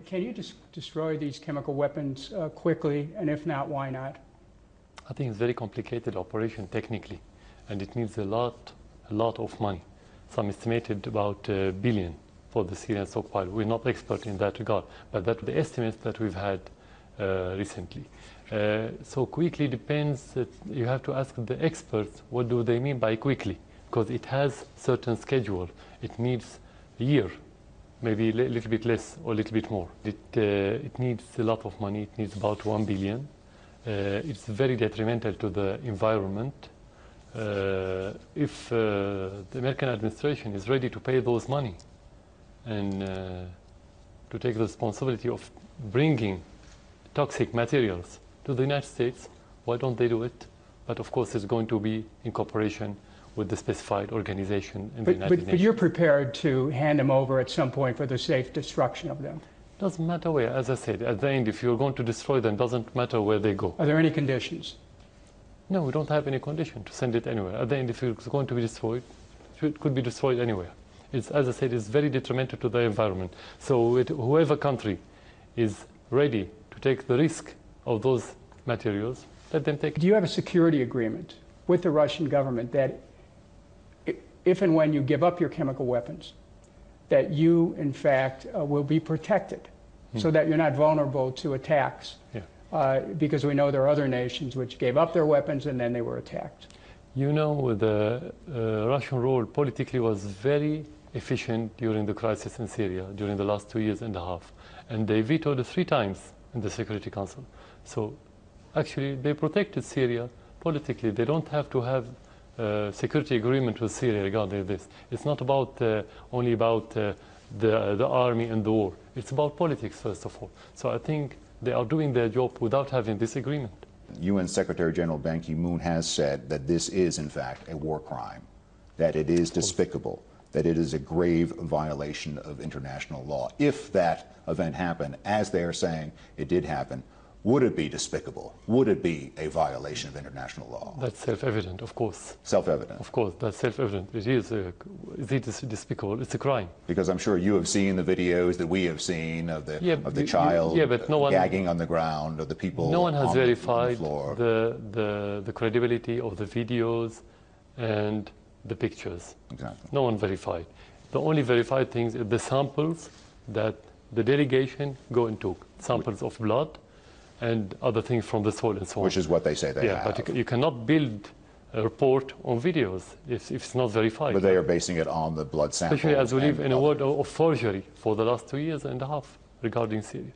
Can you destroy these chemical weapons quickly, and if not, why not? I think it's a very complicated operation technically, and it needs a lot of money. Some estimated about $1 billion for the Syrian stockpile. We're not expert in that regard, but that's the estimates that we've had recently. So quickly depends, you have to ask the experts what do they mean by quickly, because it has certain schedule. It needs a year, maybe a little bit less or a little bit more. It needs a lot of money. It needs about $1 billion. It's very detrimental to the environment. If the American administration is ready to pay those money and to take the responsibility of bringing toxic materials to the United States, why don't they do it? But of course it's going to be in cooperation with the specified organization in the United Nations. But you're prepared to hand them over at some point for the safe destruction of them? Doesn't matter where, as I said, at the end, if you're going to destroy them, doesn't matter where they go. Are there any conditions? No, we don't have any condition to send it anywhere. At the end, if it's going to be destroyed, it could be destroyed anywhere. It's, as I said, it's very detrimental to the environment. So whoever country is ready to take the risk of those materials, let them take it. Do you have a security agreement with the Russian government that if and when you give up your chemical weapons, that you, in fact, will be protected so that you're not vulnerable to attacks? Yeah. Because we know there are other nations which gave up their weapons and then they were attacked. You know, the Russian role politically was very efficient during the crisis in Syria, during the last 2.5 years. And they vetoed it 3 times in the Security Council. So actually, they protected Syria politically. They don't have to have security agreement with Syria regarding this. It's not about only about the army and the war. It's about politics, first of all. So I think they are doing their job without having this agreement. UN Secretary General Ban Ki-moon has said that this is, in fact, a war crime, that it is despicable, that it is a grave violation of international law. If that event happened, as they are saying it did happen, would it be despicable? Would it be a violation of international law? That's self-evident, of course. Self-evident? Of course, that's self-evident. It is despicable. It's a crime. Because I'm sure you have seen the videos that we have seen of the child but no one, gagging on the ground, of the people no one has on verified the floor. The credibility of the videos and the pictures. Exactly. No one verified. The only verified things are the samples that the delegation go and took. Samples of blood and other things from the soil and so on. Which is what they say they have. But you cannot build a report on videos if it's not verified. But they are basing it on the blood samples. Especially as we live in a world of forgery for the last 2.5 years regarding Syria.